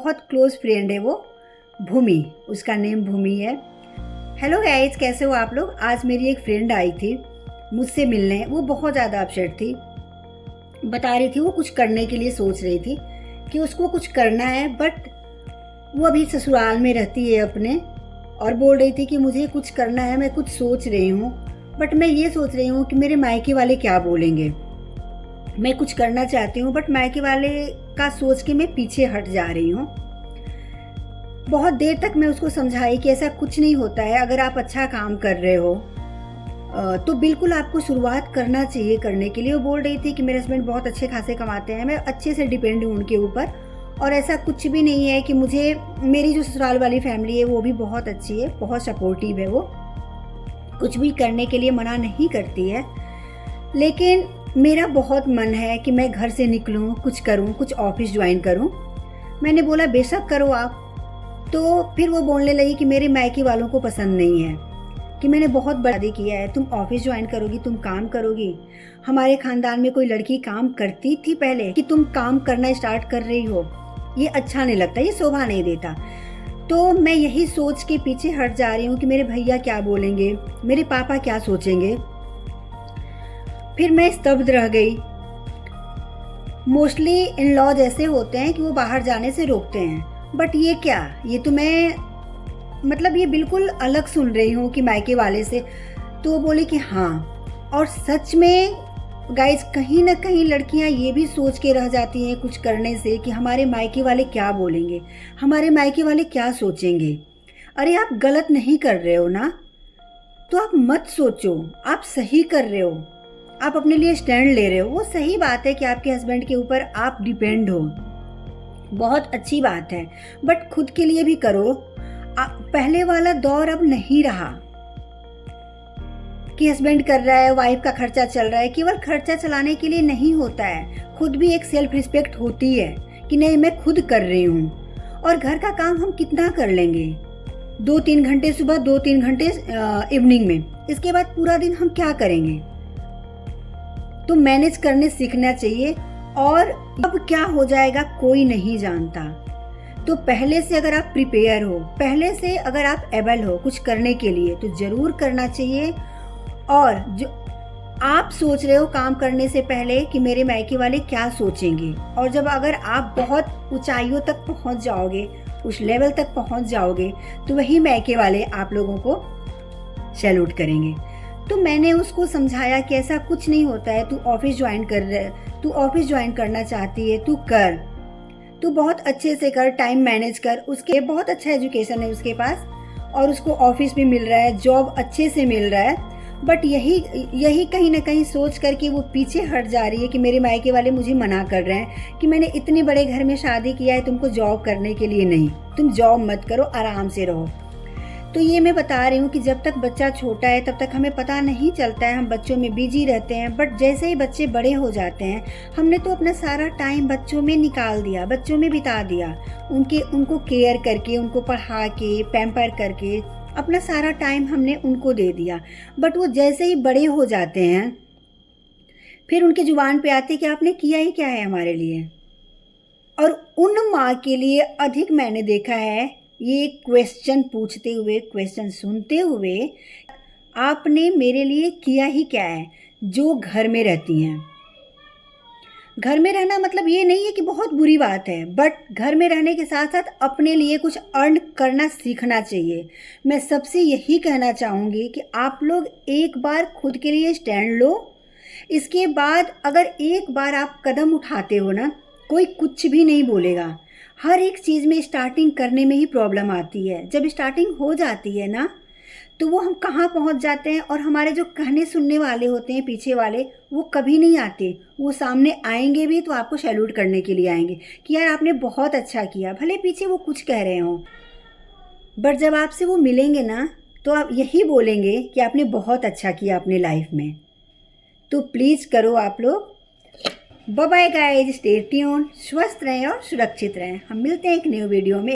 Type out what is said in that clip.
बहुत close friend है वो, भूमि, उसका नेम भूमि है। हेलो गाइज, कैसे हो आप लोग। आज मेरी एक फ्रेंड आई थी मुझसे मिलने। वो बहुत ज़्यादा अपसेट थी, बता रही थी वो कुछ करने के लिए सोच रही थी कि उसको कुछ करना है, बट वो अभी ससुराल में रहती है अपने, और बोल रही थी कि मुझे कुछ करना है, मैं कुछ सोच रही हूँ, बट मैं ये सोच रही हूँ कि मेरे मायके वाले क्या बोलेंगे। मैं कुछ करना चाहती हूँ बट मायके वाले का सोच के मैं पीछे हट जा रही हूँ। बहुत देर तक मैं उसको समझाई कि ऐसा कुछ नहीं होता है, अगर आप अच्छा काम कर रहे हो तो बिल्कुल आपको शुरुआत करना चाहिए करने के लिए। वो बोल रही थी कि मेरे हस्बैंड बहुत अच्छे खासे कमाते हैं, मैं अच्छे से डिपेंड हूँ उनके ऊपर, और ऐसा कुछ भी नहीं है कि मुझे, मेरी जो ससुराल वाली फैमिली है वो भी बहुत अच्छी है, बहुत सपोर्टिव है, वो कुछ भी करने के लिए मना नहीं करती है। लेकिन मेरा बहुत मन है कि मैं घर से निकलूं, कुछ करूं, कुछ ऑफिस ज्वाइन करूं। मैंने बोला बेशक करो आप। तो फिर वो बोलने लगी कि मेरे मायके वालों को पसंद नहीं है, कि मैंने बहुत बड़ा किया है, तुम ऑफिस ज्वाइन करोगी, तुम काम करोगी। हमारे खानदान में कोई लड़की काम करती थी पहले, कि तुम काम करना स्टार्ट कर रही हो, ये अच्छा नहीं लगता, ये शोभा नहीं देता। तो मैं यही सोच के पीछे हट जा रही हूँ कि मेरे भैया क्या बोलेंगे, मेरे पापा क्या सोचेंगे। फिर मैं स्तब्ध रह गई। मोस्टली इन लॉज ऐसे होते हैं कि वो बाहर जाने से रोकते हैं, बट ये क्या, ये तो मैं मतलब ये बिल्कुल अलग सुन रही हूँ कि मायके वाले से। तो वो बोले कि हाँ, और सच में गाइज कहीं ना कहीं लड़कियाँ ये भी सोच के रह जाती हैं कुछ करने से कि हमारे मायके वाले क्या बोलेंगे, हमारे मायके वाले क्या सोचेंगे। अरे आप गलत नहीं कर रहे हो ना, तो आप मत सोचो, आप सही कर रहे हो, आप अपने लिए स्टैंड ले रहे हो। वो सही बात है कि आपके हस्बैंड के ऊपर आप डिपेंड हो, बहुत अच्छी बात है, बट खुद के लिए भी करो। पहले वाला दौर अब नहीं रहा कि हस्बैंड कर रहा है, वाइफ का खर्चा चल रहा है। केवल खर्चा चलाने के लिए नहीं होता है, खुद भी एक सेल्फ रिस्पेक्ट होती है कि नहीं मैं खुद कर रही हूँ। और घर का काम हम कितना कर लेंगे, 2-3 घंटे सुबह, 2-3 घंटे इवनिंग में, इसके बाद पूरा दिन हम क्या करेंगे। तो मैनेज करने सीखना चाहिए, और अब क्या हो जाएगा कोई नहीं जानता। तो पहले से अगर आप प्रिपेयर हो, पहले से अगर आप एबल हो कुछ करने के लिए, तो जरूर करना चाहिए। और जो आप सोच रहे हो काम करने से पहले कि मेरे मायके वाले क्या सोचेंगे, और जब अगर आप बहुत ऊंचाइयों तक पहुंच जाओगे, उस लेवल तक पहुंच जाओगे, तो वही मायके वाले आप लोगों को सैल्यूट करेंगे। तो मैंने उसको समझाया कि ऐसा कुछ नहीं होता है, तू ऑफिस ज्वाइन कर रहे, तू ऑफिस ज्वाइन करना चाहती है, तू कर, तू बहुत अच्छे से कर, टाइम मैनेज कर। उसके बहुत अच्छा एजुकेशन है उसके पास, और उसको ऑफिस भी मिल रहा है, जॉब अच्छे से मिल रहा है। बट यही कहीं ना कहीं सोच करके वो पीछे हट जा रही है कि मेरे मायके वाले मुझे मना कर रहे हैं कि मैंने इतने बड़े घर में शादी किया है, तुमको जॉब करने के लिए नहीं, तुम जॉब मत करो, आराम से रहो। तो ये मैं बता रही हूँ कि जब तक बच्चा छोटा है तब तक हमें पता नहीं चलता है, हम बच्चों में बिजी रहते हैं। बट जैसे ही बच्चे बड़े हो जाते हैं, हमने तो अपना सारा टाइम बच्चों में निकाल दिया, बच्चों में बिता दिया, उनको केयर करके, उनको पढ़ा के, पैम्पर करके, अपना सारा टाइम हमने उनको दे दिया। बट वो जैसे ही बड़े हो जाते हैं, फिर उनके जुबान पे आते कि आपने किया ही क्या है हमारे लिए। और उन माँ के लिए अधिक मैंने देखा है ये क्वेश्चन पूछते हुए, क्वेश्चन सुनते हुए, आपने मेरे लिए किया ही क्या है, जो घर में रहती हैं। घर में रहना मतलब ये नहीं है कि बहुत बुरी बात है, बट घर में रहने के साथ साथ अपने लिए कुछ अर्न करना सीखना चाहिए। मैं सबसे यही कहना चाहूँगी कि आप लोग एक बार खुद के लिए स्टैंड लो। इसके बाद अगर एक बार आप कदम उठाते हो ना, कोई कुछ भी नहीं बोलेगा। हर एक चीज़ में स्टार्टिंग करने में ही प्रॉब्लम आती है, जब स्टार्टिंग हो जाती है ना, तो वो हम कहाँ पहुँच जाते हैं। और हमारे जो कहने सुनने वाले होते हैं पीछे वाले, वो कभी नहीं आते। वो सामने आएंगे भी तो आपको सैल्यूट करने के लिए आएंगे कि यार आपने बहुत अच्छा किया, भले पीछे वो कुछ कह रहे हों, बट जब आपसे वो मिलेंगे ना, तो आप यही बोलेंगे कि आपने बहुत अच्छा किया अपने लाइफ में। तो प्लीज़ करो आप लोग। Bye bye guys, stay tuned, स्वस्थ रहें और सुरक्षित रहें। हम मिलते हैं एक न्यू वीडियो में।